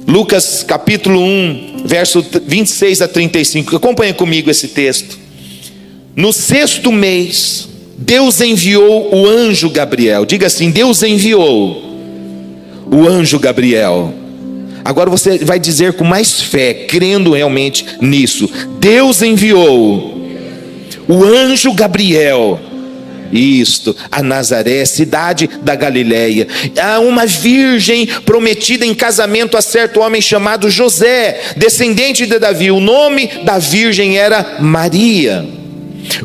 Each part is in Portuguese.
Lucas capítulo 1, verso 26 a 35. Acompanha comigo esse texto. No 6º mês, Deus enviou o anjo Gabriel. Diga assim: Deus enviou o anjo Gabriel. Agora você vai dizer com mais fé, crendo realmente nisso. Deus enviou o anjo Gabriel, isto, a Nazaré, cidade da Galileia, a uma virgem prometida em casamento a certo homem chamado José, descendente de Davi. O nome da virgem era Maria.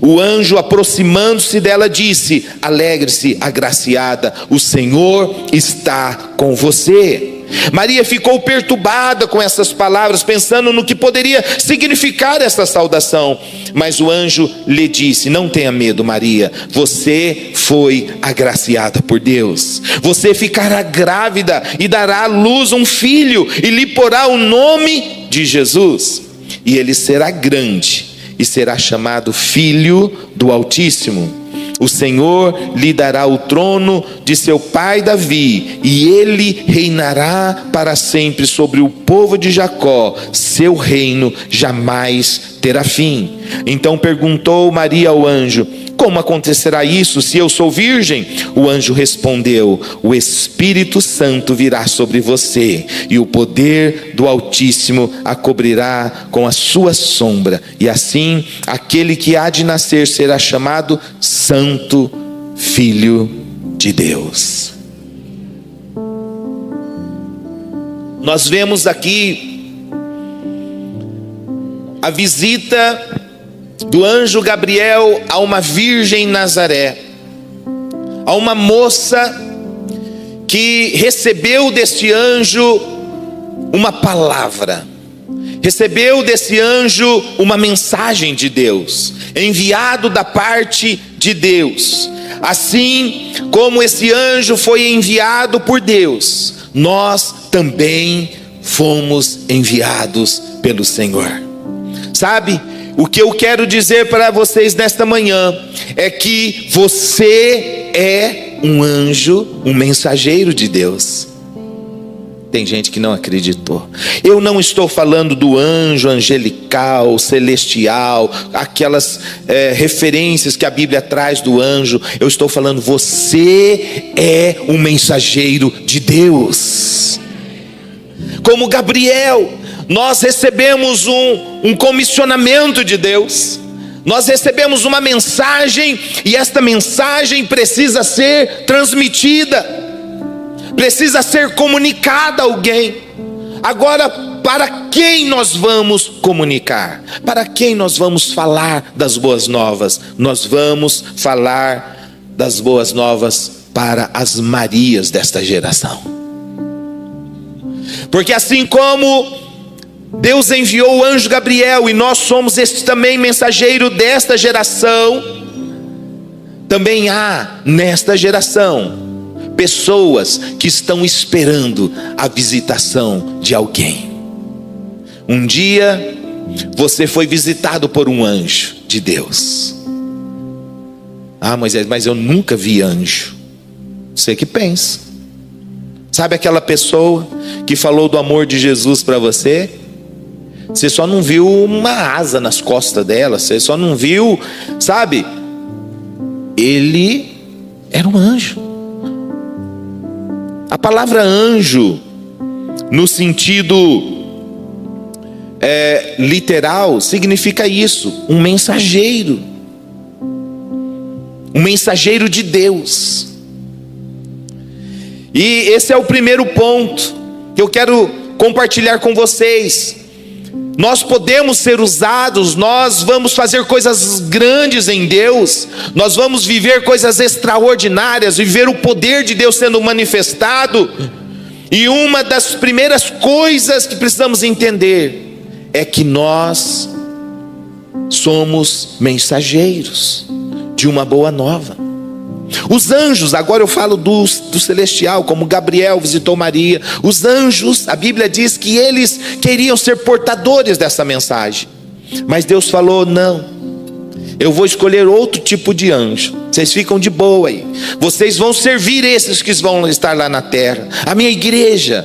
O anjo, aproximando-se dela, disse: alegre-se, agraciada, o Senhor está com você. Maria ficou perturbada com essas palavras, pensando no que poderia significar essa saudação. Mas o anjo lhe disse: não tenha medo, Maria, você foi agraciada por Deus. Você ficará grávida e dará à luz um filho, e lhe porá o nome de Jesus. E ele será grande e será chamado Filho do Altíssimo. O Senhor lhe dará o trono de seu pai Davi, e ele reinará para sempre sobre o povo de Jacó. Seu reino jamais terá fim. Então perguntou Maria ao anjo: como acontecerá isso, se eu sou virgem? O anjo respondeu: o Espírito Santo virá sobre você, e o poder do Altíssimo a cobrirá com a sua sombra, e assim aquele que há de nascer será chamado Santo Filho de Deus. Nós vemos aqui a visita do anjo Gabriel a uma virgem em Nazaré, a uma moça que recebeu deste anjo uma palavra, recebeu desse anjo uma mensagem de Deus, enviado da parte de Deus. Assim como esse anjo foi enviado por Deus, nós também fomos enviados pelo Senhor. Sabe, o que eu quero dizer para vocês nesta manhã é que você é um anjo, um mensageiro de Deus. Tem gente que não acreditou. Eu não estou falando do anjo angelical, celestial, aquelas referências que a Bíblia traz do anjo. Eu estou falando, você é um mensageiro de Deus. Como Gabriel, nós recebemos um comissionamento de Deus. Nós recebemos uma mensagem, e esta mensagem precisa ser transmitida, precisa ser comunicada a alguém. Agora, para quem nós vamos comunicar? Para quem nós vamos falar das boas novas? Nós vamos falar das boas novas para as Marias desta geração. Porque assim como Deus enviou o anjo Gabriel, e nós somos este também mensageiro desta geração, também há nesta geração pessoas que estão esperando a visitação de alguém. Um dia você foi visitado por um anjo de Deus. Ah, Moisés, mas eu nunca vi anjo. Você que pensa. Sabe aquela pessoa que falou do amor de Jesus para você? Você só não viu uma asa nas costas dela, você só não viu, sabe? Ele era um anjo. A palavra anjo, no sentido literal, significa isso: um mensageiro. Um mensageiro de Deus. E esse é o primeiro ponto que eu quero compartilhar com vocês. Nós podemos ser usados, nós vamos fazer coisas grandes em Deus, nós vamos viver coisas extraordinárias, viver o poder de Deus sendo manifestado. E uma das primeiras coisas que precisamos entender é que nós somos mensageiros de uma boa nova. Os anjos, agora eu falo do celestial, como Gabriel visitou Maria. Os anjos, a Bíblia diz que eles queriam ser portadores dessa mensagem, mas Deus falou: não, Eu vou escolher outro tipo de anjo. Vocês ficam de boa aí. Vocês vão servir esses que vão estar lá na terra. A minha igreja,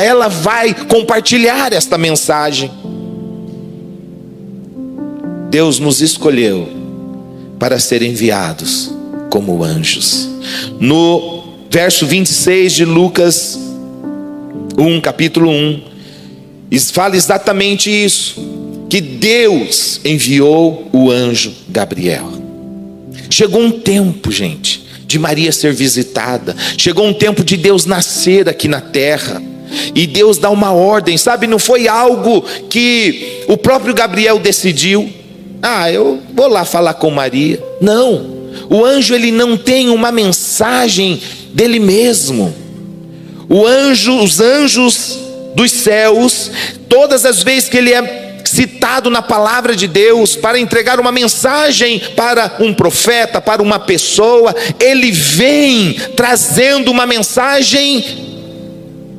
ela vai compartilhar esta mensagem. Deus nos escolheu para ser enviados como anjos. No verso 26 de Lucas 1, capítulo 1, fala exatamente isso, que Deus enviou o anjo Gabriel. Chegou um tempo, gente, de Maria ser visitada. Chegou um tempo de Deus nascer aqui na terra. E Deus dá uma ordem, sabe? Não foi algo que o próprio Gabriel decidiu. Eu vou lá falar com Maria. Não, o anjo, ele não tem uma mensagem dele mesmo. Os anjos dos céus, todas as vezes que ele é citado na palavra de Deus para entregar uma mensagem para um profeta, para uma pessoa, ele vem trazendo uma mensagem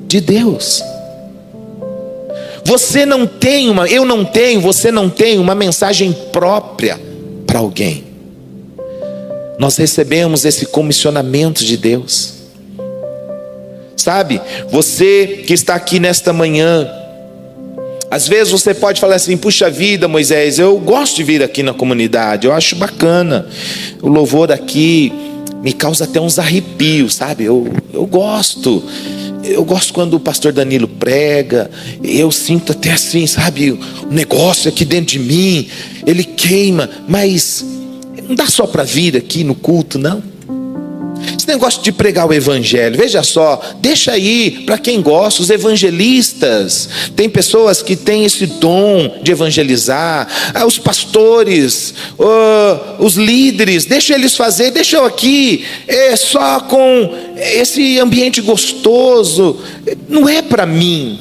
de Deus. Você não tem você não tem uma mensagem própria para alguém. Nós recebemos esse comissionamento de Deus. Sabe, você que está aqui nesta manhã, às vezes você pode falar assim: puxa vida, Moisés, eu gosto de vir aqui na comunidade, eu acho bacana, o louvor aqui me causa até uns arrepios, sabe? Eu gosto quando o pastor Danilo prega, eu sinto até assim, sabe, um negócio aqui dentro de mim, ele queima, mas não dá só para vir aqui no culto, não. Esse negócio de pregar o evangelho, veja só, deixa aí para quem gosta, os evangelistas. Tem pessoas que têm esse dom de evangelizar, os pastores, os líderes, deixa eles fazer, deixa eu aqui, só com esse ambiente gostoso. Não é para mim.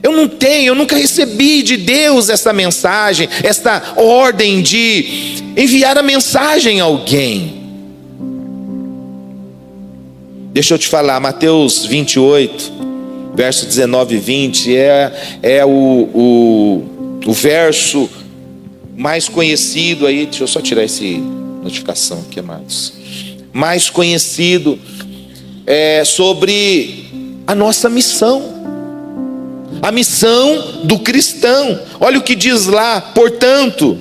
Eu nunca recebi de Deus essa mensagem, esta ordem de enviar a mensagem a alguém. Deixa eu te falar, Mateus 28, verso 19 e 20, é o verso mais conhecido aí. Deixa eu só tirar essa notificação aqui, amados. Mais conhecido sobre a nossa missão. A missão do cristão. Olha o que diz lá: portanto,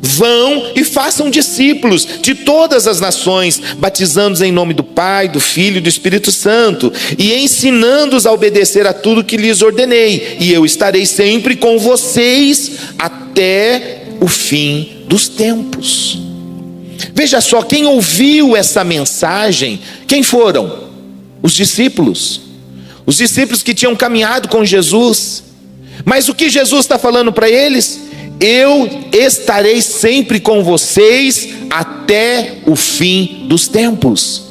vão e façam discípulos de todas as nações, batizando-os em nome do Pai, do Filho e do Espírito Santo, e ensinando-os a obedecer a tudo que lhes ordenei, e eu estarei sempre com vocês até o fim dos tempos. Veja só, quem ouviu essa mensagem, quem foram? Os discípulos. Os discípulos que tinham caminhado com Jesus. Mas o que Jesus está falando para eles? Eu estarei sempre com vocês até o fim dos tempos.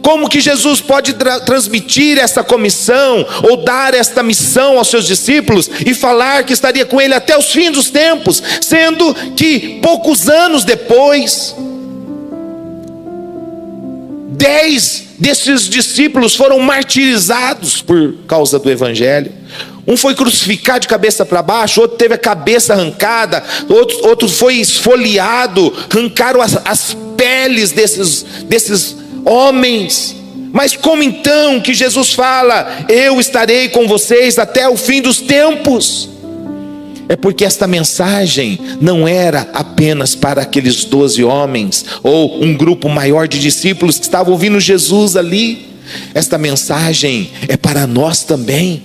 Como que Jesus pode transmitir essa comissão ou dar esta missão aos seus discípulos e falar que estaria com ele até os fins dos tempos, sendo que poucos anos depois, 10 desses discípulos foram martirizados por causa do evangelho? Um foi crucificado de cabeça para baixo, outro teve a cabeça arrancada, outro foi esfoliado, arrancaram as peles desses homens. Mas como então que Jesus fala: eu estarei com vocês até o fim dos tempos? É porque esta mensagem não era apenas para aqueles 12 homens, ou um grupo maior de discípulos que estavam ouvindo Jesus ali. Esta mensagem é para nós também.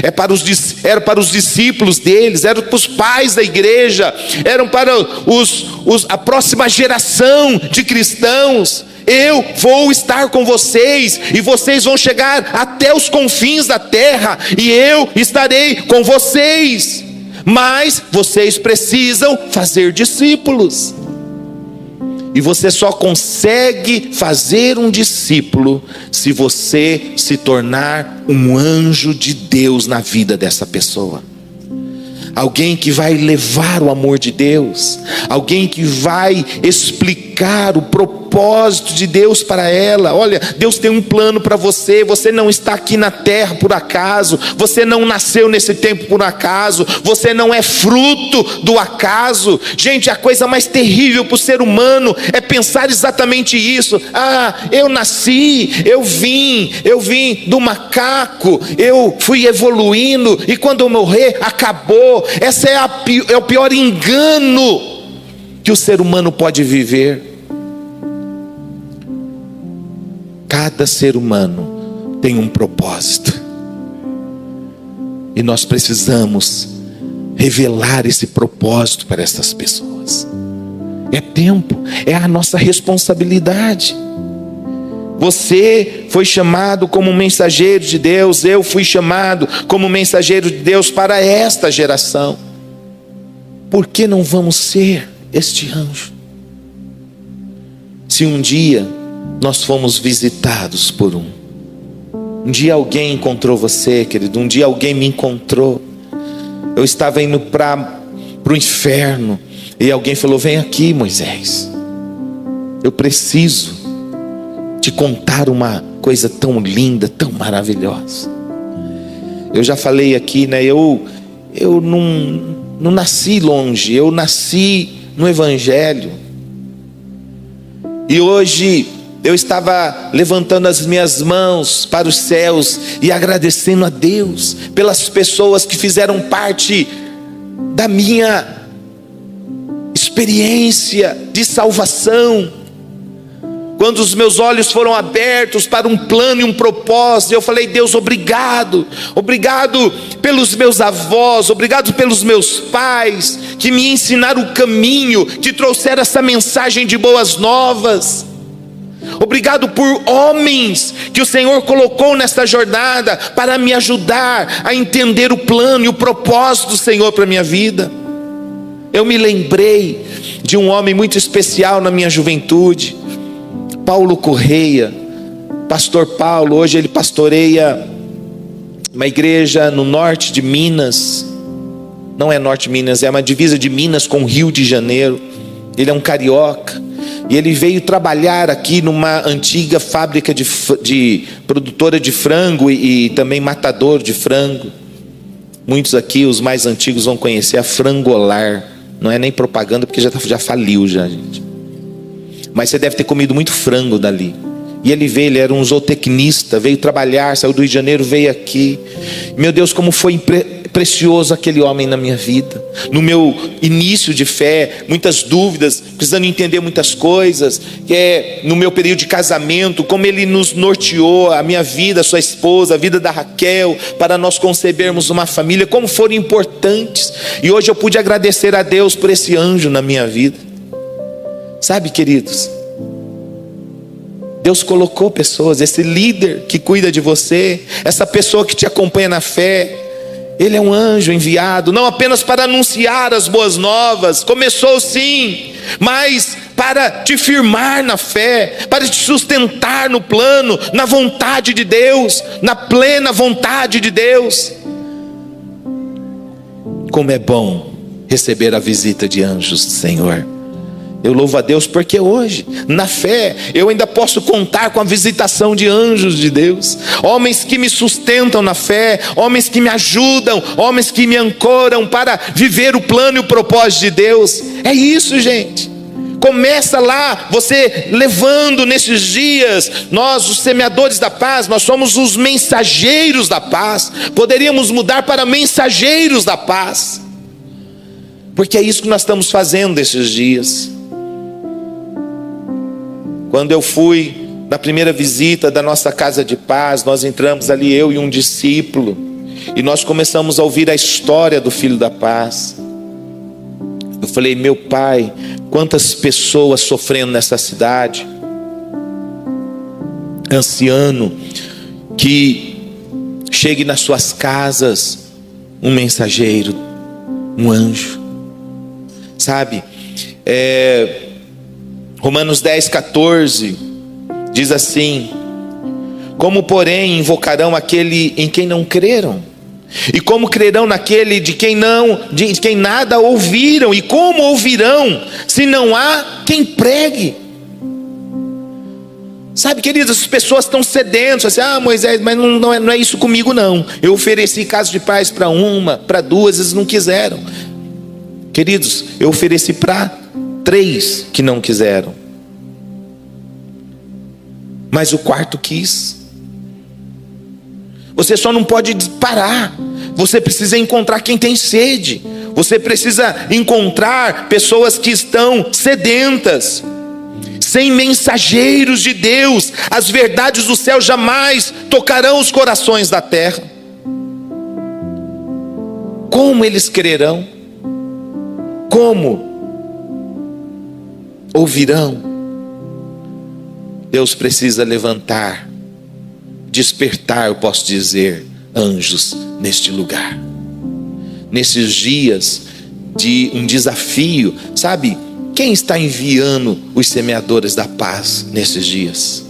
Era para os discípulos deles, era para os pais da igreja, eram para a próxima geração de cristãos. Eu vou estar com vocês, e vocês vão chegar até os confins da terra, e eu estarei com vocês. Mas vocês precisam fazer discípulos. E você só consegue fazer um discípulo se você se tornar um anjo de Deus na vida dessa pessoa. Alguém que vai levar o amor de Deus, alguém que vai explicar o propósito propósito de Deus para ela. Olha, Deus tem um plano para você. Você não está aqui na terra por acaso. Você não nasceu nesse tempo por acaso. Você não é fruto do acaso. Gente, a coisa mais terrível para o ser humano é pensar exatamente isso. Eu nasci, eu vim do macaco, eu fui evoluindo e quando eu morrer, acabou. Esse é o pior engano que o ser humano pode viver. Cada ser humano tem um propósito e nós precisamos revelar esse propósito para essas pessoas. É tempo, é a nossa responsabilidade. Você foi chamado como mensageiro de Deus, eu fui chamado como mensageiro de Deus para esta geração. Por que não vamos ser este anjo? Se um dia nós fomos visitados por um dia alguém encontrou você, querido, um dia alguém me encontrou. Eu estava indo para o inferno e alguém falou: vem aqui, Moisés, eu preciso te contar uma coisa tão linda, tão maravilhosa. Eu já falei aqui, né? Eu não nasci longe, eu nasci no Evangelho. E hoje eu estava levantando as minhas mãos para os céus e agradecendo a Deus pelas pessoas que fizeram parte da minha experiência de salvação. Quando os meus olhos foram abertos para um plano e um propósito, eu falei: Deus, obrigado. Obrigado pelos meus avós, obrigado pelos meus pais, que me ensinaram o caminho, que trouxeram essa mensagem de boas novas. Obrigado por homens que o Senhor colocou nesta jornada para me ajudar a entender o plano e o propósito do Senhor para a minha vida. Eu me lembrei de um homem muito especial na minha juventude, Paulo Correia, pastor Paulo. Hoje ele pastoreia uma igreja no norte de Minas. Não é norte de Minas, é uma divisa de Minas com o Rio de Janeiro. Ele é um carioca e ele veio trabalhar aqui numa antiga fábrica de produtora de frango e também matador de frango. Muitos aqui, os mais antigos, vão conhecer a Frangolar. Não é nem propaganda, porque já faliu já, gente. Mas você deve ter comido muito frango dali. E ele era um zootecnista, veio trabalhar, saiu do Rio de Janeiro, veio aqui. Meu Deus, como foi precioso aquele homem na minha vida. No meu início de fé, muitas dúvidas, precisando entender muitas coisas. No meu período de casamento, como ele nos norteou, a minha vida, a sua esposa, a vida da Raquel, para nós concebermos uma família, como foram importantes. E hoje eu pude agradecer a Deus por esse anjo na minha vida. Sabe, queridos, Deus colocou pessoas, esse líder que cuida de você, essa pessoa que te acompanha na fé, ele é um anjo enviado, não apenas para anunciar as boas novas, começou sim, mas para te firmar na fé, para te sustentar no plano, na vontade de Deus, na plena vontade de Deus. Como é bom receber a visita de anjos do Senhor. Eu louvo a Deus porque hoje, na fé, eu ainda posso contar com a visitação de anjos de Deus. Homens que me sustentam na fé, homens que me ajudam, homens que me ancoram para viver o plano e o propósito de Deus. É isso, gente. Começa lá, você levando nesses dias. Nós, os semeadores da paz, nós somos os mensageiros da paz. Poderíamos mudar para mensageiros da paz, porque é isso que nós estamos fazendo esses dias. Quando eu fui na primeira visita da nossa casa de paz, nós entramos ali, eu e um discípulo, e nós começamos a ouvir a história do Filho da Paz. Eu falei: meu Pai, quantas pessoas sofrendo nessa cidade, anciano, que chegue nas suas casas um mensageiro, um anjo, sabe? Romanos 10:14 diz assim: como porém invocarão aquele em quem não creram? E como crerão naquele de quem nada ouviram? E como ouvirão se não há quem pregue? Sabe, queridos, as pessoas estão sedentas, assim, Moisés, mas não é isso comigo não. Eu ofereci casa de paz para uma, para duas, eles não quiseram. Queridos, eu ofereci para 3 que não quiseram, mas o quarto quis. Você só não pode parar. Você precisa encontrar quem tem sede. Você precisa encontrar pessoas que estão sedentas. Sem mensageiros de Deus, as verdades do céu jamais tocarão os corações da terra. Como eles crerão? Como ouvirão? Deus precisa levantar, despertar, eu posso dizer, anjos neste lugar. Nesses dias de um desafio, sabe? Quem está enviando os semeadores da paz nesses dias?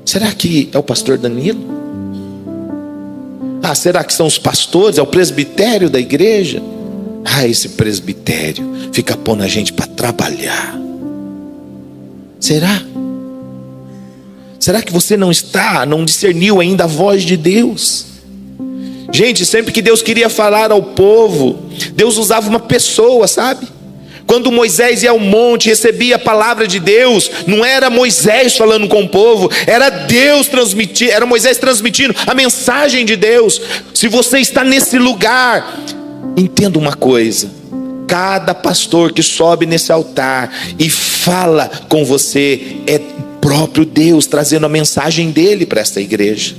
Será que é o pastor Danilo? Será que são os pastores? É o presbitério da igreja? Esse presbitério fica pondo a gente para trabalhar. Será? Será que você não discerniu ainda a voz de Deus? Gente, sempre que Deus queria falar ao povo, Deus usava uma pessoa, sabe? Quando Moisés ia ao monte, recebia a palavra de Deus, não era Moisés falando com o povo, era Deus transmitindo, era Moisés transmitindo a mensagem de Deus. Se você está nesse lugar, entenda uma coisa: cada pastor que sobe nesse altar e fala com você, é próprio Deus trazendo a mensagem dele para esta igreja.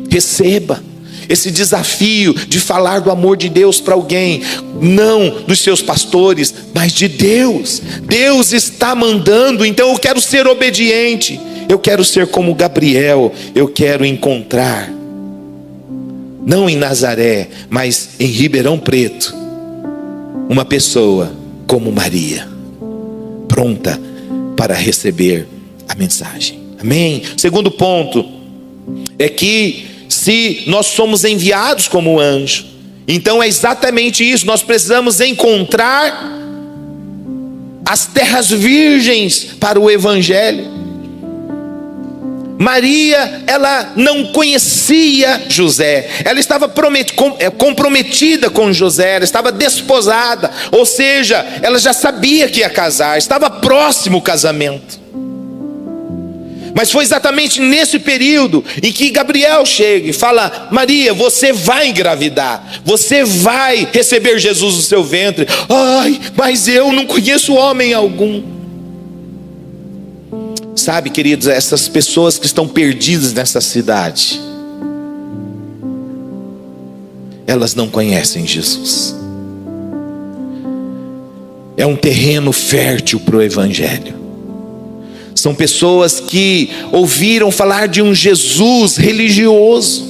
Receba esse desafio de falar do amor de Deus para alguém, não dos seus pastores, mas de Deus. Deus está mandando, então eu quero ser obediente, eu quero ser como Gabriel, eu quero encontrar, não em Nazaré, mas em Ribeirão Preto, uma pessoa como Maria, pronta para receber a mensagem. Amém? Segundo ponto é que se nós somos enviados como anjo, então é exatamente isso. Nós precisamos encontrar as terras virgens para o evangelho. Maria, ela não conhecia José, ela estava comprometida com José, ela estava desposada, ou seja, ela já sabia que ia casar, estava próximo o casamento. Mas foi exatamente nesse período em que Gabriel chega e fala: Maria, você vai engravidar, você vai receber Jesus no seu ventre. Mas eu não conheço homem algum. Sabe, queridos, essas pessoas que estão perdidas nessa cidade, elas não conhecem Jesus. É um terreno fértil para o evangelho. São pessoas que ouviram falar de um Jesus religioso,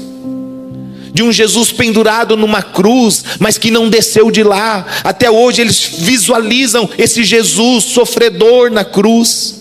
de um Jesus pendurado numa cruz, mas que não desceu de lá. Até hoje eles visualizam esse Jesus sofredor na cruz,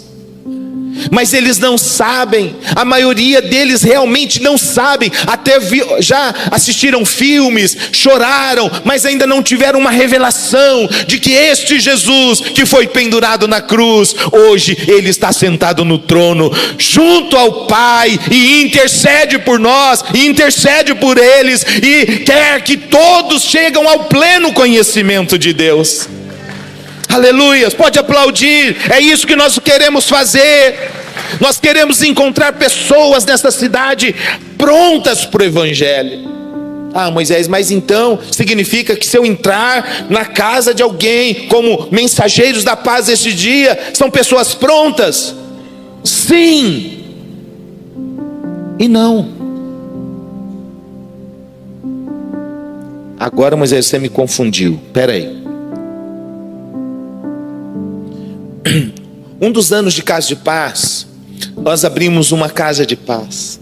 mas eles não sabem. A maioria deles realmente não sabem. Até já assistiram filmes, choraram, mas ainda não tiveram uma revelação de que este Jesus que foi pendurado na cruz, hoje ele está sentado no trono junto ao Pai e intercede por nós, e intercede por eles, e quer que todos cheguem ao pleno conhecimento de Deus. Aleluia, pode aplaudir. É isso que nós queremos fazer. Nós queremos encontrar pessoas nessa cidade prontas para o evangelho. Moisés, mas então significa que se eu entrar na casa de alguém como mensageiros da paz este dia, são pessoas prontas? Sim e não. Agora, Moisés, você me confundiu. Espera aí. Um dos anos de casa de paz, nós abrimos uma casa de paz.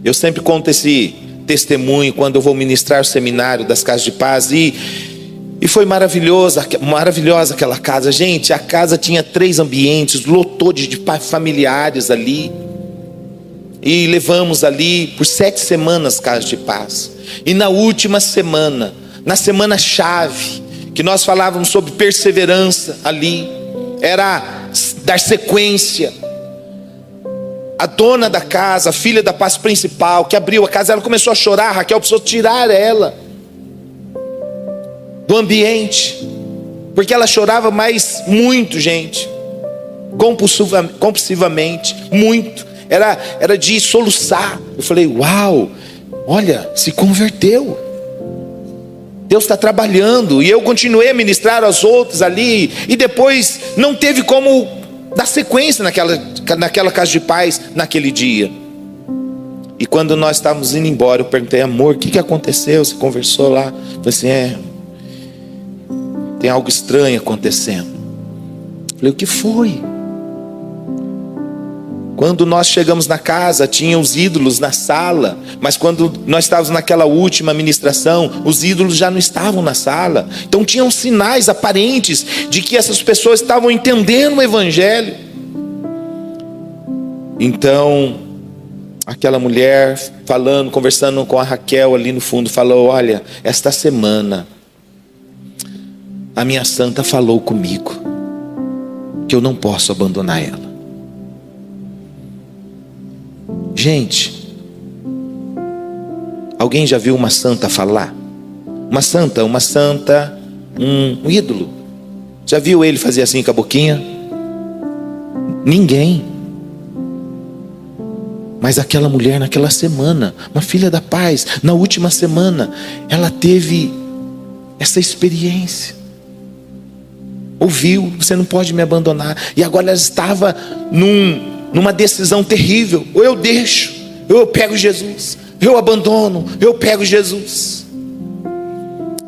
Eu sempre conto esse testemunho quando eu vou ministrar o seminário das casas de paz, e foi maravilhosa aquela casa. Gente, a casa tinha 3 ambientes, lotou de familiares ali, e levamos ali por 7 semanas casa de paz. E na última semana, na semana chave, que nós falávamos sobre perseverança ali, era dar sequência. a dona da casa, a filha da paz principal, que abriu a casa, ela começou a chorar. Raquel precisou tirar ela do ambiente, porque ela chorava, mas muito, gente, compulsivamente, muito, era de soluçar. Eu falei, uau, olha, se converteu, Deus está trabalhando. E eu continuei a ministrar aos outros ali, e depois não teve como dar sequência naquela casa de paz, naquele dia. E quando nós estávamos indo embora, eu perguntei, amor, o que aconteceu? Você conversou lá? Eu falei assim, tem algo estranho acontecendo. Eu falei, o que foi? Quando nós chegamos na casa, tinha os ídolos na sala, mas quando nós estávamos naquela última ministração, os ídolos já não estavam na sala. Então tinham sinais aparentes de que essas pessoas estavam entendendo o evangelho. Então, aquela mulher falando, conversando com a Raquel ali no fundo, falou, olha, esta semana a minha santa falou comigo que eu não posso abandonar ela. Gente, alguém já viu uma santa falar? Uma santa, um ídolo. Já viu ele fazer assim com a boquinha? Ninguém. Mas aquela mulher naquela semana, uma filha da paz, na última semana, ela teve essa experiência. Ouviu, você não pode me abandonar. E agora ela estava numa decisão terrível. Ou eu deixo, ou eu pego Jesus. Eu abandono, eu pego Jesus.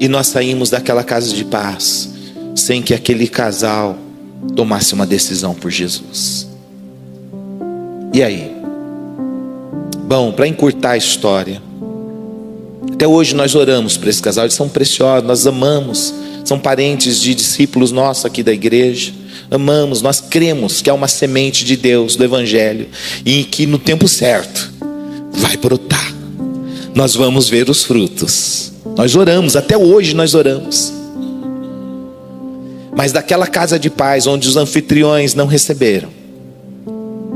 E nós saímos daquela casa de paz sem que aquele casal tomasse uma decisão por Jesus. E aí? Bom, para encurtar a história, até hoje nós oramos para esse casal. Eles são preciosos, nós amamos. São parentes de discípulos nossos aqui da igreja. Amamos, nós cremos que é uma semente de Deus, do evangelho, e que no tempo certo vai brotar. Nós vamos ver os frutos. Nós oramos, até hoje nós oramos. Mas daquela casa de paz onde os anfitriões não receberam,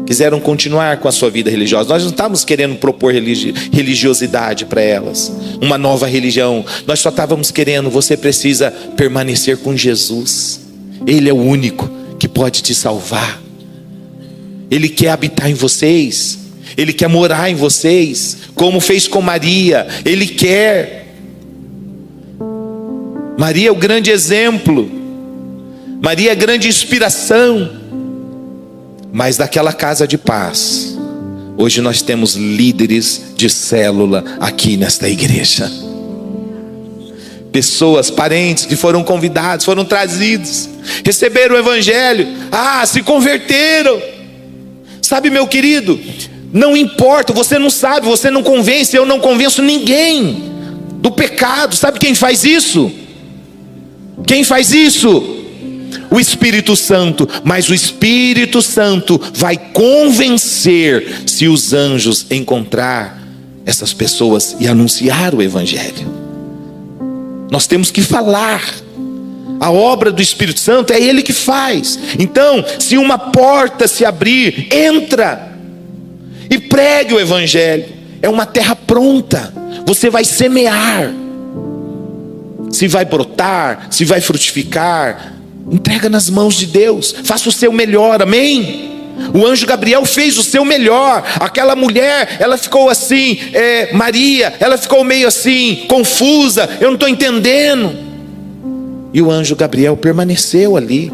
quiseram continuar com a sua vida religiosa. Nós não estávamos querendo propor religiosidade para elas, uma nova religião. Nós só estávamos querendo, você precisa permanecer com Jesus. Ele é o único que pode te salvar. Ele quer habitar em vocês. Ele quer morar em vocês, como fez com Maria. Ele quer. Maria é o grande exemplo. Maria é a grande inspiração. Mas daquela casa de paz, hoje nós temos líderes de célula aqui nesta igreja. Pessoas, parentes que foram convidados, foram trazidos, receberam o evangelho, se converteram. Sabe, meu querido, não importa, você não sabe, você não convence, eu não convenço ninguém do pecado. Sabe quem faz isso? Quem faz isso? O Espírito Santo. Mas o Espírito Santo vai convencer se os anjos encontrar essas pessoas e anunciar o evangelho. Nós temos que falar. A obra do Espírito Santo é Ele que faz. Então, se uma porta se abrir, entra e pregue o evangelho. É uma terra pronta. Você vai semear. Se vai brotar, se vai frutificar, entrega nas mãos de Deus. Faça o seu melhor, amém? O anjo Gabriel fez o seu melhor. Aquela mulher, ela ficou assim, Maria, ela ficou meio assim, confusa, eu não estou entendendo. E o anjo Gabriel permaneceu ali.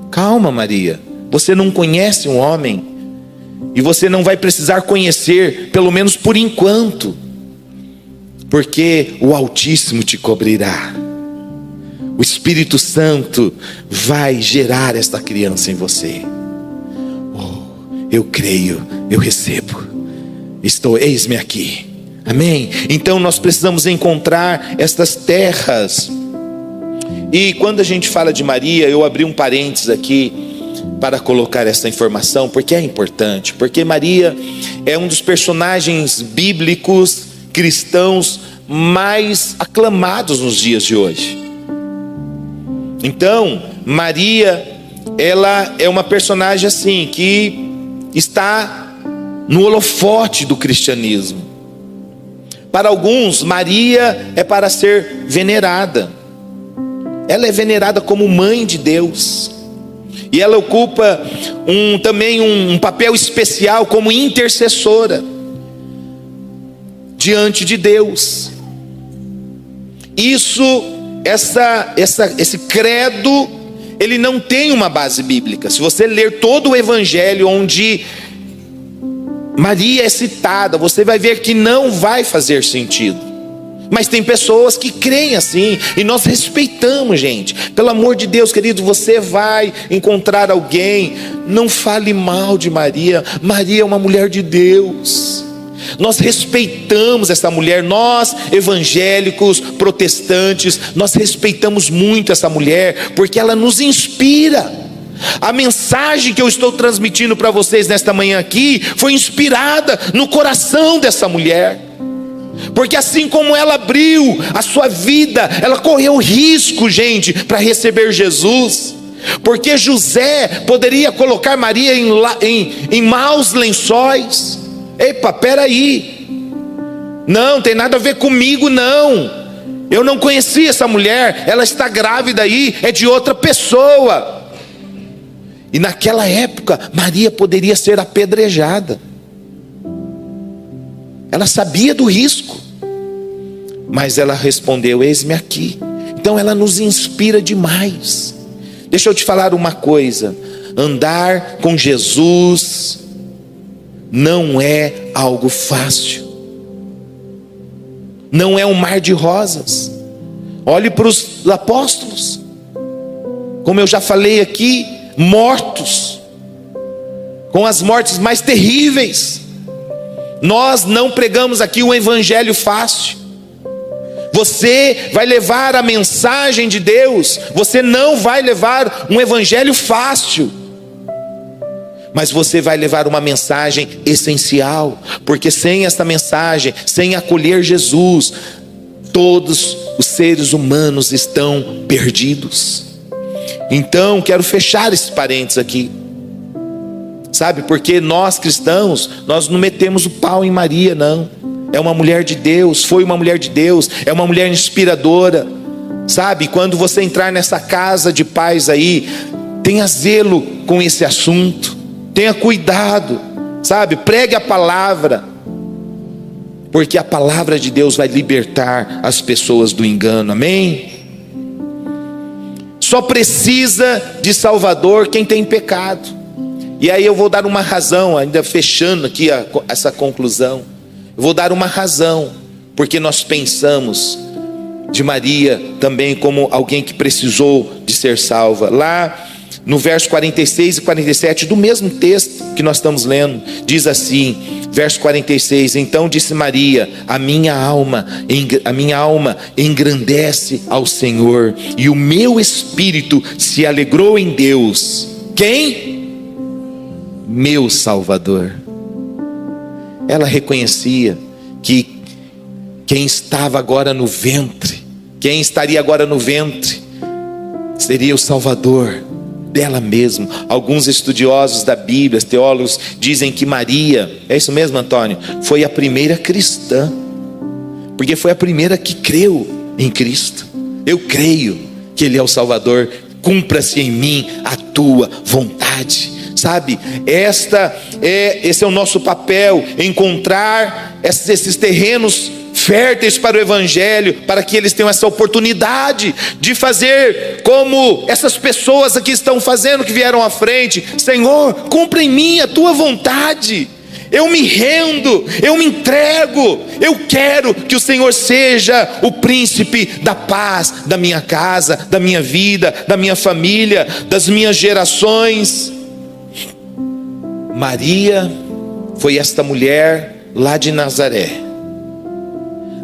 Calma, Maria, você não conhece um homem, e você não vai precisar conhecer, pelo menos por enquanto, porque o Altíssimo te cobrirá. O Espírito Santo vai gerar esta criança em você. Eu creio, eu recebo. Eis-me aqui. Amém? Então nós precisamos encontrar estas terras. E quando a gente fala de Maria, eu abri um parênteses aqui para colocar essa informação, porque é importante. Porque Maria é um dos personagens bíblicos cristãos mais aclamados nos dias de hoje. Então, Maria, ela é uma personagem assim, que está no holofote do cristianismo. Para alguns, Maria é para ser venerada. Ela é venerada como mãe de Deus. E ela ocupa também um papel especial como intercessora diante de Deus. Esse credo, ele não tem uma base bíblica. Se você ler todo o evangelho onde Maria é citada, você vai ver que não vai fazer sentido. Mas tem pessoas que creem assim, e nós respeitamos, gente. Pelo amor de Deus, querido, você vai encontrar alguém, não fale mal de Maria. Maria é uma mulher de Deus. Nós respeitamos essa mulher, nós evangélicos, protestantes, nós respeitamos muito essa mulher, porque ela nos inspira. A mensagem que eu estou transmitindo para vocês nesta manhã aqui, foi inspirada no coração dessa mulher. Porque assim como ela abriu a sua vida, ela correu risco, gente, para receber Jesus. Porque José poderia colocar Maria em maus lençóis. Epa, peraí, não tem nada a ver comigo, não. Eu não conheci essa mulher, ela está grávida aí, é de outra pessoa. E naquela época, Maria poderia ser apedrejada. Ela sabia do risco, mas ela respondeu: eis-me aqui. Então ela nos inspira demais. Deixa eu te falar uma coisa: andar com Jesus não é algo fácil, não é um mar de rosas. Olhe para os apóstolos, como eu já falei aqui, mortos, com as mortes mais terríveis. Nós não pregamos aqui um evangelho fácil. Você vai levar a mensagem de Deus, você não vai levar um evangelho fácil, mas você vai levar uma mensagem essencial, porque sem esta mensagem, sem acolher Jesus, todos os seres humanos estão perdidos. Então, quero fechar esse parênteses aqui. Sabe, porque nós cristãos, nós não metemos o pau em Maria, não. É uma mulher de Deus, foi uma mulher de Deus, é uma mulher inspiradora. Sabe, quando você entrar nessa casa de paz aí, tenha zelo com esse assunto, tenha cuidado, sabe, pregue a palavra, porque a palavra de Deus vai libertar as pessoas do engano, amém? Só precisa de Salvador quem tem pecado. E aí eu vou dar uma razão, ainda fechando aqui essa conclusão. Eu vou dar uma razão, porque nós pensamos de Maria também como alguém que precisou de ser salva. Lá no verso 46 e 47 do mesmo texto que nós estamos lendo, diz assim, verso 46: então disse Maria: a minha alma engrandece ao Senhor, e o meu espírito se alegrou em Deus. Quem? Meu Salvador. Ela reconhecia que quem estava agora no ventre, quem estaria agora no ventre, seria o Salvador dela mesma. Alguns estudiosos da Bíblia, teólogos, dizem que Maria, é isso mesmo, Antônio, foi a primeira cristã, porque foi a primeira que creu em Cristo. Eu creio que Ele é o Salvador, cumpra-se em mim a tua vontade. Sabe, esse é o nosso papel, encontrar esses terrenos férteis para o evangelho, para que eles tenham essa oportunidade de fazer como essas pessoas aqui estão fazendo, que vieram à frente. Senhor, cumpra em mim a tua vontade. Eu me rendo, eu me entrego, eu quero que o Senhor seja o príncipe da paz da minha casa, da minha vida, da minha família, das minhas gerações. Maria foi esta mulher lá de Nazaré.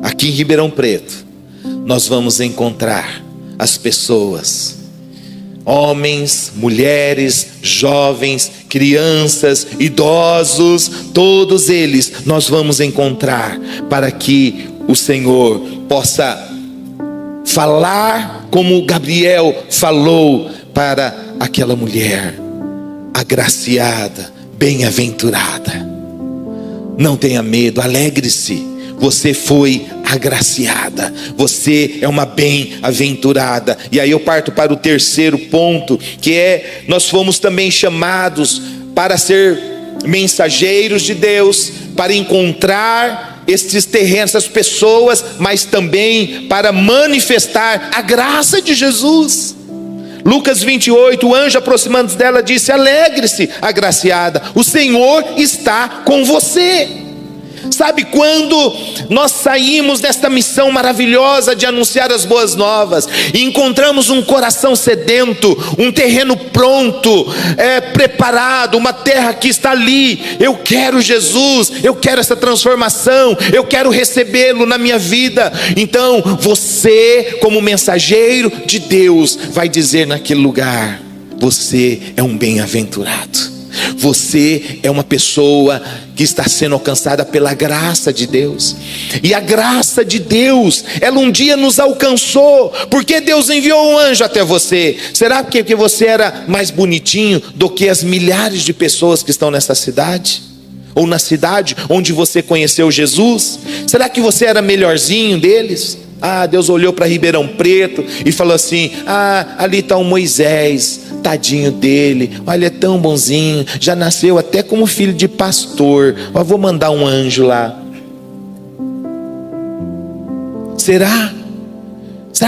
Aqui em Ribeirão Preto, nós vamos encontrar as pessoas, homens, mulheres, jovens, crianças, idosos, todos eles nós vamos encontrar, para que o Senhor possa falar como Gabriel falou para aquela mulher agraciada, bem-aventurada. Não tenha medo, alegre-se. Você foi agraciada, você é uma bem-aventurada. E aí eu parto para o terceiro ponto, que é: nós fomos também chamados para ser mensageiros de Deus, para encontrar estes terrenos, essas pessoas, mas também para manifestar a graça de Jesus. Lucas 28, o anjo aproximando-se dela disse: alegre-se, agraciada, o Senhor está com você. Sabe, quando nós saímos desta missão maravilhosa de anunciar as boas novas e encontramos um coração sedento, um terreno pronto, preparado, uma terra que está ali, eu quero Jesus, eu quero essa transformação, eu quero recebê-lo na minha vida. Então você, como mensageiro de Deus, vai dizer naquele lugar: você é um bem-aventurado. Você é uma pessoa que está sendo alcançada pela graça de Deus. E a graça de Deus, ela um dia nos alcançou. Porque Deus enviou um anjo até você? Será que você era mais bonitinho do que as milhares de pessoas que estão nessa cidade? Ou na cidade onde você conheceu Jesus? Será que você era melhorzinho deles? Deus olhou para Ribeirão Preto e falou assim: ali está o Moisés, tadinho dele, olha, é tão bonzinho, já nasceu até como filho de pastor, vou mandar um anjo lá. Será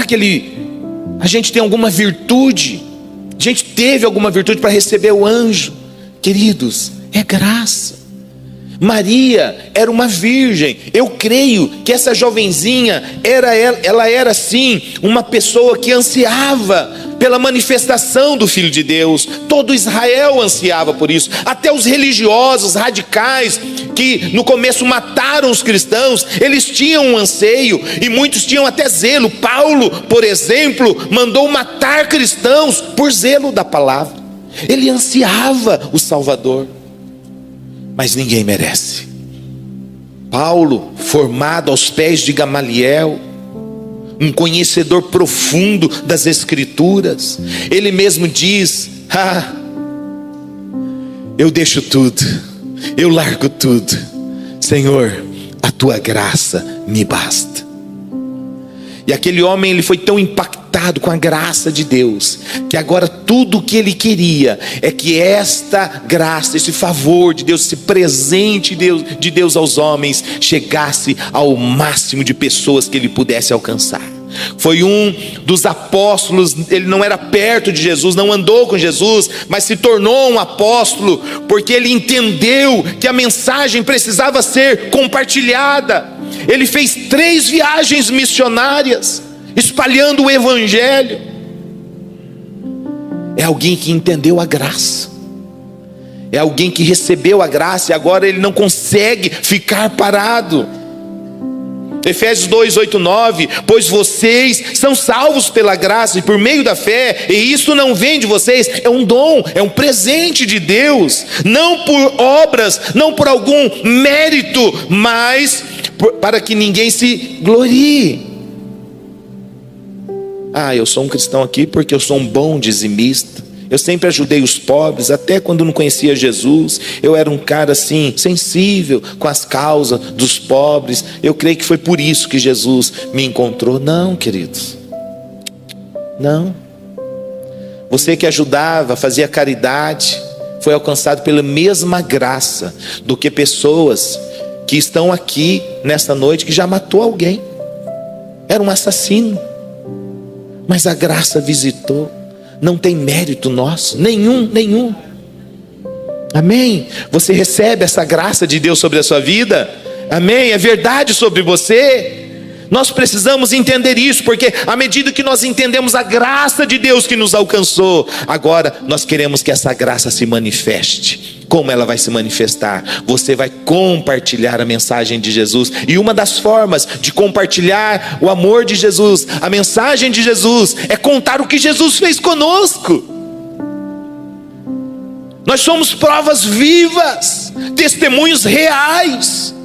que a gente tem alguma virtude? A gente teve alguma virtude para receber o anjo? Queridos, é graça. Maria era uma virgem. Eu creio que essa jovenzinha ela era sim uma pessoa que ansiava pela manifestação do Filho de Deus. Todo Israel ansiava por isso. Até os religiosos radicais que no começo mataram os cristãos, eles tinham um anseio, e muitos tinham até zelo. Paulo, por exemplo, mandou matar cristãos por zelo da palavra. Ele ansiava o Salvador. Mas ninguém merece. Paulo, formado aos pés de Gamaliel, um conhecedor profundo das Escrituras, ele mesmo diz: eu deixo tudo, eu largo tudo, Senhor, a tua graça me basta. E aquele homem, ele foi tão impactado com a graça de Deus, que agora tudo o que ele queria é que esta graça, esse favor de Deus, esse presente de Deus aos homens, chegasse ao máximo de pessoas que ele pudesse alcançar. Foi um dos apóstolos, ele não era perto de Jesus, não andou com Jesus, mas se tornou um apóstolo, porque ele entendeu que a mensagem precisava ser compartilhada. Ele fez 3 viagens missionárias, espalhando o evangelho. É alguém que entendeu a graça, é alguém que recebeu a graça, e agora ele não consegue ficar parado. Efésios 2, 8, 9: pois vocês são salvos pela graça e por meio da fé, e isso não vem de vocês, é um dom, é um presente de Deus, não por obras, não por algum mérito, mas para que ninguém se glorie. Eu sou um cristão aqui porque eu sou um bom dizimista, eu sempre ajudei os pobres, até quando não conhecia Jesus, eu era um cara assim, sensível com as causas dos pobres. Eu creio que foi por isso que Jesus me encontrou. Não, queridos, não. Você que ajudava, fazia caridade, foi alcançado pela mesma graça do que pessoas que estão aqui nesta noite, que já matou alguém, era um assassino, mas a graça visitou. Não tem mérito nosso, nenhum. Amém? Você recebe essa graça de Deus sobre a sua vida? Amém? É verdade sobre você? Nós precisamos entender isso, porque à medida que nós entendemos a graça de Deus que nos alcançou, agora nós queremos que essa graça se manifeste. Como ela vai se manifestar? Você vai compartilhar a mensagem de Jesus, e uma das formas de compartilhar o amor de Jesus, a mensagem de Jesus, é contar o que Jesus fez conosco. Nós somos provas vivas, testemunhos reais.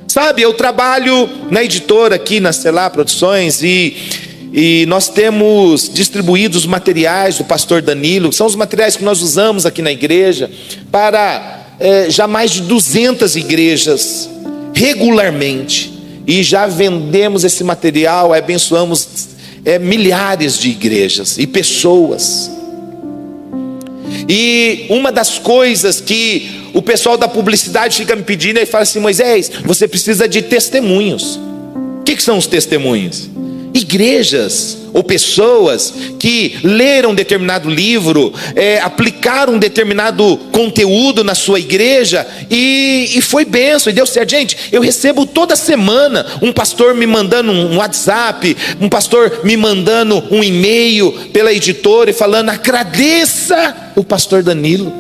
Sabe, eu trabalho na editora aqui na Selah Produções, e nós temos distribuído os materiais do pastor Danilo, que são os materiais que nós usamos aqui na igreja para já mais de 200 igrejas regularmente, e já vendemos esse material, abençoamos milhares de igrejas e pessoas. E uma das coisas que o pessoal da publicidade fica me pedindo, ele fala assim: Moisés, você precisa de testemunhos. O que são os testemunhos? Igrejas ou pessoas que leram determinado livro, aplicaram determinado conteúdo na sua igreja e foi bênção, e deu certo. Gente, eu recebo toda semana um pastor me mandando um WhatsApp, um pastor me mandando um e-mail pela editora e falando: agradeça o pastor Danilo,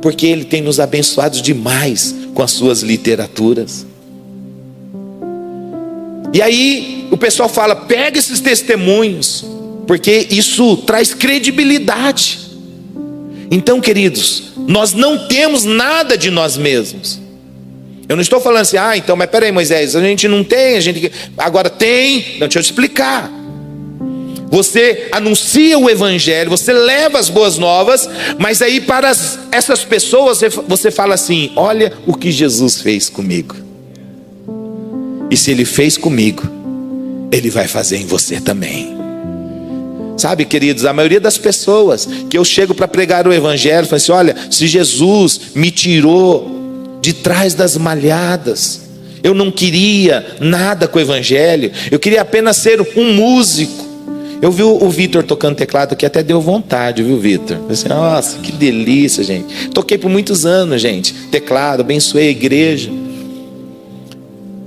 porque ele tem nos abençoado demais com as suas literaturas. E aí o pessoal fala: pega esses testemunhos, porque isso traz credibilidade. Então, queridos, nós não temos nada de nós mesmos. Eu não estou falando assim: então, mas peraí, Moisés, a gente não tem, agora tem. Não, deixa eu te explicar. Você anuncia o evangelho, você leva as boas novas, mas aí para essas pessoas você fala assim: olha o que Jesus fez comigo. E se ele fez comigo, ele vai fazer em você também. Sabe, queridos, a maioria das pessoas que eu chego para pregar o evangelho, fala assim: olha, se Jesus me tirou de trás das malhadas, eu não queria nada com o evangelho, eu queria apenas ser um músico. Eu vi o Vitor tocando teclado aqui, até deu vontade, viu, Vitor? Assim, nossa, que delícia, gente. Toquei por muitos anos, gente, teclado, abençoei a igreja.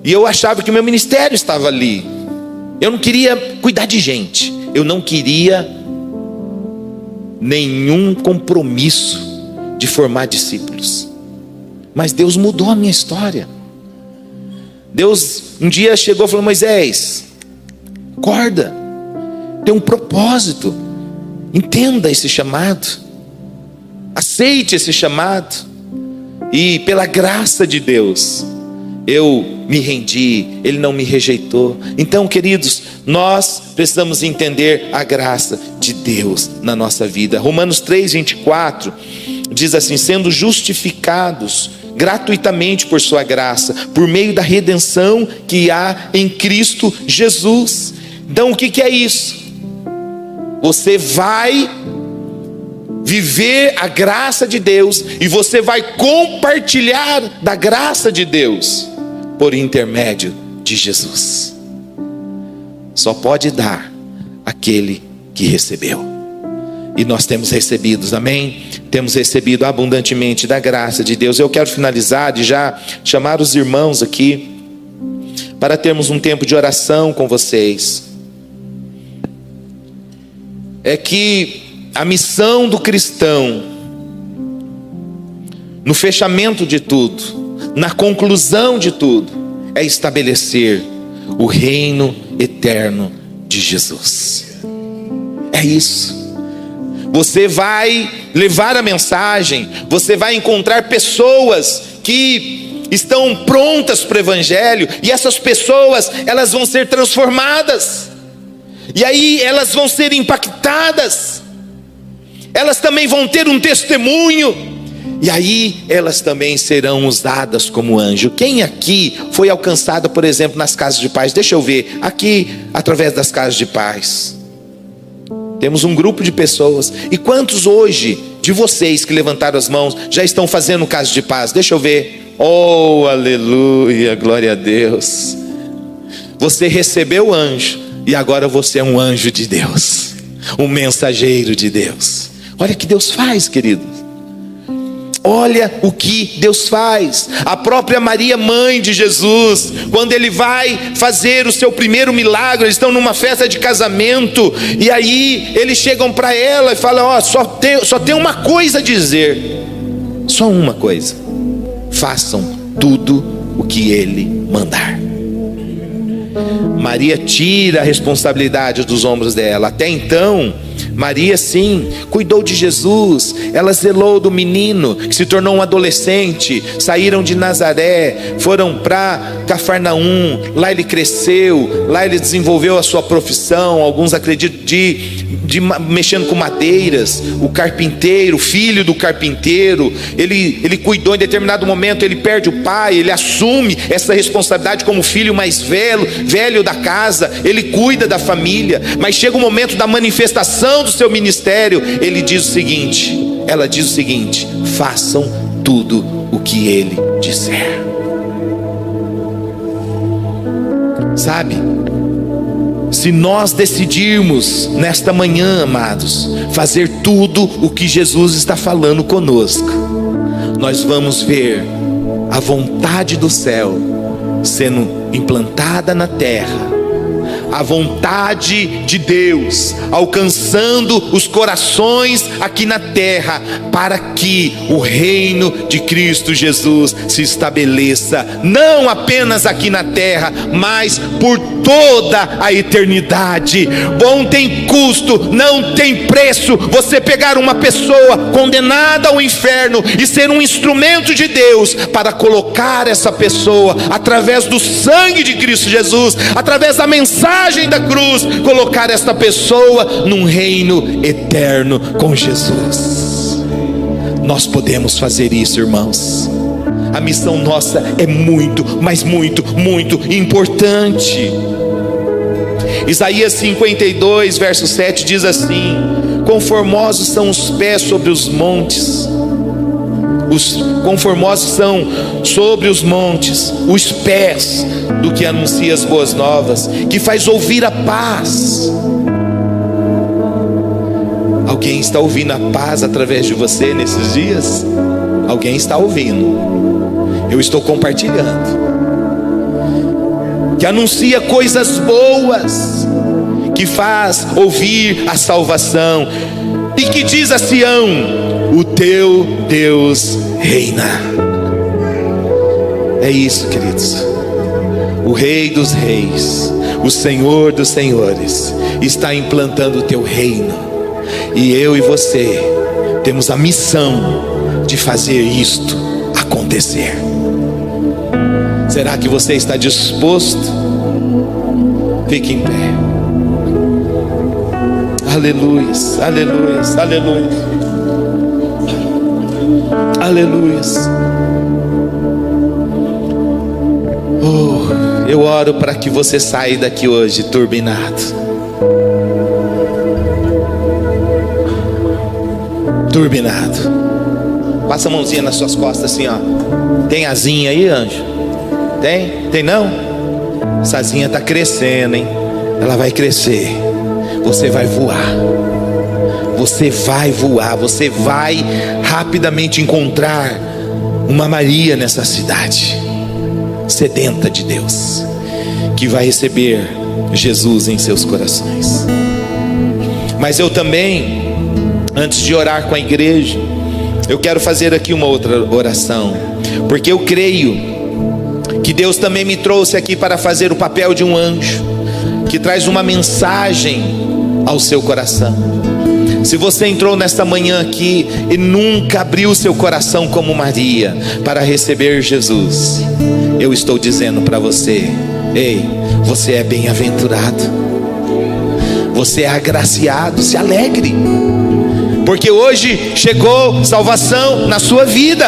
E eu achava que o meu ministério estava ali. Eu não queria cuidar de gente, eu não queria nenhum compromisso de formar discípulos. Mas Deus mudou a minha história. Deus um dia chegou e falou: Moisés, acorda, tem um propósito, entenda esse chamado, aceite esse chamado. E pela graça de Deus eu me rendi, Ele não me rejeitou. Então, queridos, nós precisamos entender a graça de Deus na nossa vida. Romanos 3:24 diz assim: sendo justificados gratuitamente por sua graça, por meio da redenção que há em Cristo Jesus. Então, o que é isso? Você vai viver a graça de Deus e você vai compartilhar da graça de Deus por intermédio de Jesus. Só pode dar aquele que recebeu. E nós temos recebido, amém? Temos recebido abundantemente da graça de Deus. Eu quero finalizar e já chamar os irmãos aqui para termos um tempo de oração com vocês. É que a missão do cristão, no fechamento de tudo, na conclusão de tudo, é estabelecer o reino eterno de Jesus. É isso. Você vai levar a mensagem, você vai encontrar pessoas que estão prontas para o evangelho, e essas pessoas, elas vão ser transformadas, e aí elas vão ser impactadas, elas também vão ter um testemunho, e aí elas também serão usadas como anjo. Quem aqui foi alcançado, por exemplo, nas casas de paz? Deixa eu ver, aqui através das casas de paz temos um grupo de pessoas. E quantos hoje de vocês que levantaram as mãos já estão fazendo casa de paz? Deixa eu ver. Oh, aleluia, glória a Deus. Você recebeu o anjo e agora você é um anjo de Deus, um mensageiro de Deus. Olha o que Deus faz, querido. Olha o que Deus faz. A própria Maria, mãe de Jesus, quando ele vai fazer o seu primeiro milagre, eles estão numa festa de casamento, e aí eles chegam para ela e falam: ó, só tem uma coisa a dizer, só uma coisa: façam tudo o que ele mandar. Maria tira a responsabilidade dos ombros dela. Até então Maria, sim, cuidou de Jesus, ela zelou do menino, que se tornou um adolescente. Saíram de Nazaré, foram para Cafarnaum, lá ele cresceu, lá ele desenvolveu a sua profissão. Alguns acreditam mexendo com madeiras. O carpinteiro, filho do carpinteiro, ele cuidou. Em determinado momento ele perde o pai, ele assume essa responsabilidade como filho mais velho da casa, ele cuida da família. Mas chega o momento da manifestação do seu ministério, ela diz o seguinte: façam tudo o que ele disser. Sabe, se nós decidirmos nesta manhã, amados, fazer tudo o que Jesus está falando conosco, nós vamos ver a vontade do céu sendo implantada na terra, a vontade de Deus alcançando os corações aqui na terra, para que o reino de Cristo Jesus se estabeleça, não apenas aqui na terra, mas por toda a eternidade. Não tem custo, não tem preço você pegar uma pessoa condenada ao inferno e ser um instrumento de Deus para colocar essa pessoa, através do sangue de Cristo Jesus, através da mensagem da cruz, colocar esta pessoa num reino eterno com Jesus. Nós podemos fazer isso, irmãos. A missão nossa é muito, mas muito, muito importante. Isaías 52, verso 7 diz assim: conformosos são os pés sobre os montes, conformosos são sobre os montes os pés do que anuncia as boas novas, que faz ouvir a paz. Alguém está ouvindo a paz através de você nesses dias? Alguém está ouvindo? Eu estou compartilhando. Que anuncia coisas boas, que faz ouvir a salvação, e que diz a Sião: o teu Deus reina. É isso, queridos. O Rei dos Reis, o Senhor dos Senhores, está implantando o teu reino, e eu e você temos a missão de fazer isto acontecer. Será que você está disposto? Fique em pé. Aleluia, aleluia, aleluia, aleluia. Eu oro para que você saia daqui hoje turbinado. Passa a mãozinha nas suas costas assim, ó. Tem asinha aí, anjo? Tem não? Essa asinha está crescendo, hein? Ela vai crescer. Você vai voar. Você vai voar. Você vai rapidamente encontrar uma Maria nessa cidade, sedenta de Deus, que vai receber Jesus em seus corações. Mas eu também, antes de orar com a igreja, eu quero fazer aqui uma outra oração, porque eu creio que Deus também me trouxe aqui para fazer o papel de um anjo, que traz uma mensagem ao seu coração. Se você entrou nesta manhã aqui e nunca abriu seu coração como Maria para receber Jesus, eu estou dizendo para você: ei, você é bem-aventurado, você é agraciado, se alegre, porque hoje chegou salvação na sua vida.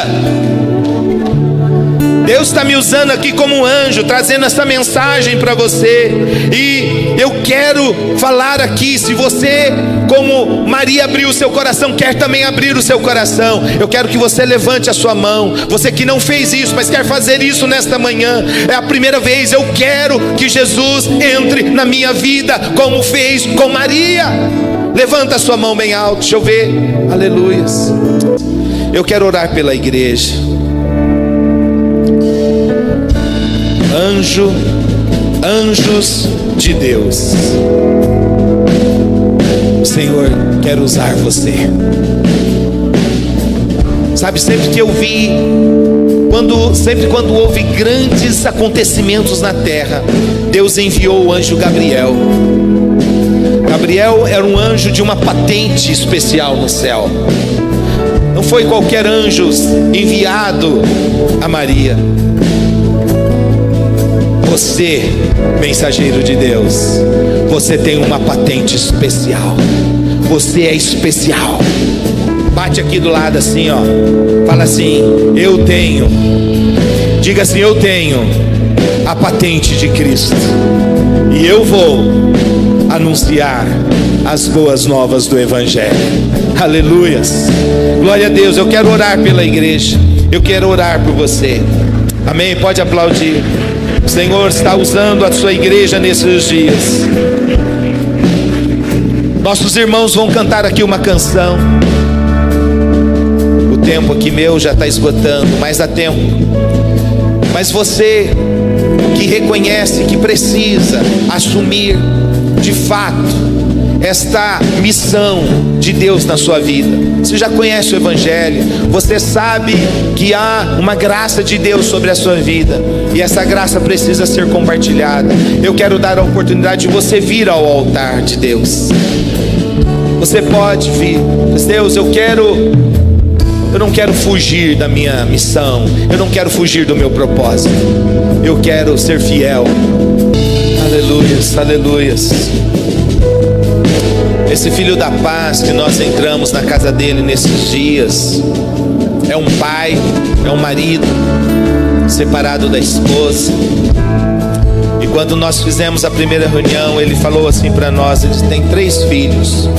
Deus está me usando aqui como um anjo, trazendo essa mensagem para você. E eu quero falar aqui, se você, como Maria, abriu o seu coração, quer também abrir o seu coração, eu quero que você levante a sua mão. Você que não fez isso, mas quer fazer isso nesta manhã, é a primeira vez. Eu quero que Jesus entre na minha vida, como fez com Maria. Levanta a sua mão bem alto, deixa eu ver. Aleluia. Eu quero orar pela igreja. Anjos de Deus, o Senhor quer usar você. Sabe, sempre que eu vi, sempre quando houve grandes acontecimentos na terra, Deus enviou o anjo Gabriel. Gabriel era um anjo de uma patente especial no céu. Não foi qualquer anjo enviado a Maria. Você, mensageiro de Deus, você tem uma patente especial. Você é especial. Bate aqui do lado assim, ó. Fala assim: eu tenho. Diga assim: eu tenho a patente de Cristo. E eu vou anunciar as boas novas do Evangelho. Aleluias. Glória a Deus. Eu quero orar pela igreja. Eu quero orar por você. Amém? Pode aplaudir. O Senhor está usando a sua igreja nesses dias. Nossos irmãos vão cantar aqui uma canção. O tempo aqui meu já está esgotando, mas dá tempo. Mas você que reconhece que precisa assumir de fato esta missão de Deus na sua vida. Você já conhece o Evangelho, você sabe que há uma graça de Deus sobre a sua vida, e essa graça precisa ser compartilhada. Eu quero dar a oportunidade de você vir ao altar de Deus. Você pode vir. Deus, eu não quero fugir da minha missão, eu não quero fugir do meu propósito, eu quero ser fiel. Aleluias, aleluias. Esse filho da paz que nós entramos na casa dele nesses dias é um pai, é um marido separado da esposa. E quando nós fizemos a primeira reunião, ele falou assim para nós: ele tem 3 filhos.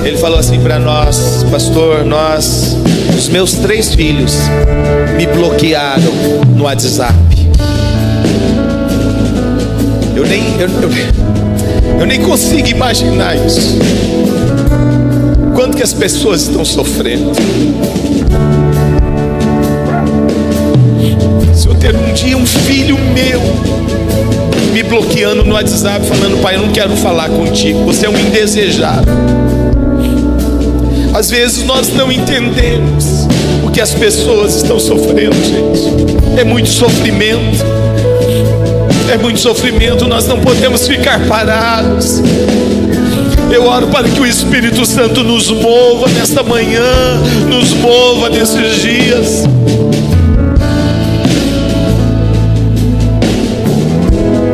Ele falou assim para nós: pastor, os meus 3 filhos me bloquearam no WhatsApp. Eu nem consigo imaginar isso. Quanto que as pessoas estão sofrendo. Se eu ter um dia um filho meu me bloqueando no WhatsApp, falando: pai, eu não quero falar contigo, você é um indesejado. Às vezes nós não entendemos o que as pessoas estão sofrendo, gente. É muito sofrimento. É muito sofrimento, nós não podemos ficar parados. Eu oro para que o Espírito Santo nos mova nesta manhã, nos mova nesses dias.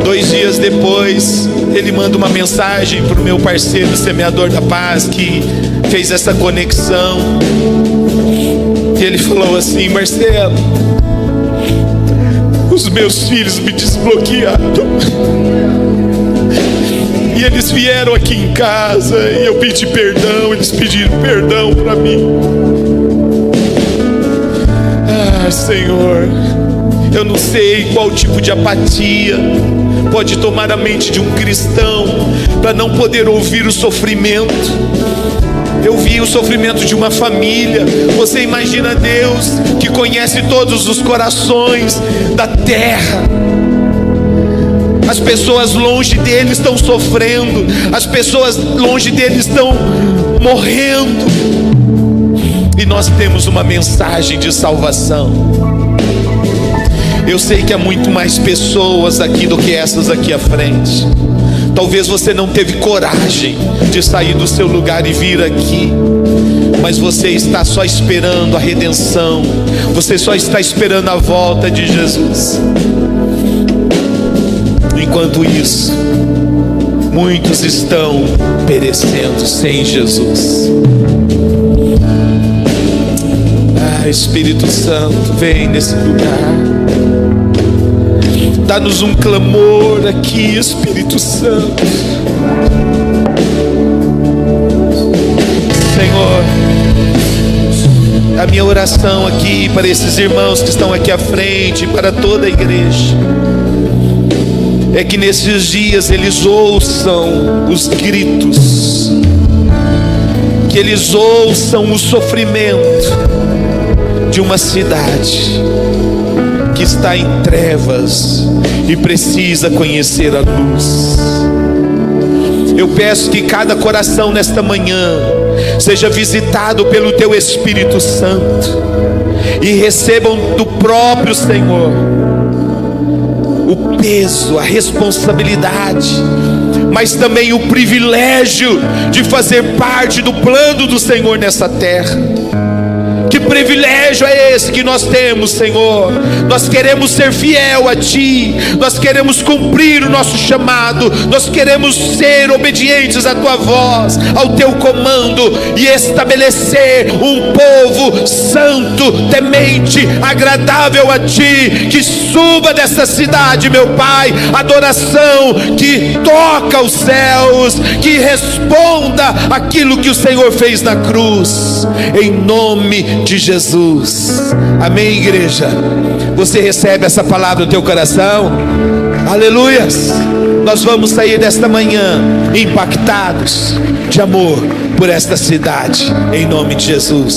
Dois dias depois, ele manda uma mensagem para o meu parceiro, semeador da paz, que fez essa conexão. E ele falou assim: Marcelo, os meus filhos me desbloquearam. E eles vieram aqui em casa e eu pedi perdão, eles pediram perdão para mim. Ah, Senhor, eu não sei qual tipo de apatia pode tomar a mente de um cristão para não poder ouvir o sofrimento. Eu vi o sofrimento de uma família. Você imagina Deus que conhece todos os corações da terra. As pessoas longe dele estão sofrendo. As pessoas longe dele estão morrendo. E nós temos uma mensagem de salvação. Eu sei que há muito mais pessoas aqui do que essas aqui à frente. Talvez você não teve coragem de sair do seu lugar e vir aqui, mas você está só esperando a redenção. Você só está esperando a volta de Jesus. Enquanto isso, muitos estão perecendo sem Jesus. Ah, Espírito Santo, vem nesse lugar. Dá-nos um clamor aqui, Espírito Santo. Senhor, a minha oração aqui para esses irmãos que estão aqui à frente, para toda a igreja, é que nesses dias eles ouçam os gritos, que eles ouçam o sofrimento de uma cidade que está em trevas e precisa conhecer a luz. Eu peço que cada coração nesta manhã seja visitado pelo Teu Espírito Santo e recebam do próprio Senhor o peso, a responsabilidade, mas também o privilégio de fazer parte do plano do Senhor nessa terra. Que privilégio é esse que nós temos, Senhor? Nós queremos ser fiel a Ti, nós queremos cumprir o nosso chamado, nós queremos ser obedientes à Tua voz, ao Teu comando, e estabelecer um povo santo, temente, agradável a Ti. Que suba dessa cidade, meu Pai, adoração que toca os céus, que responda aquilo que o Senhor fez na cruz, em nome de Jesus. Amém, igreja? Você recebe essa palavra no teu coração? Aleluias! Nós vamos sair desta manhã impactados de amor por esta cidade, em nome de Jesus.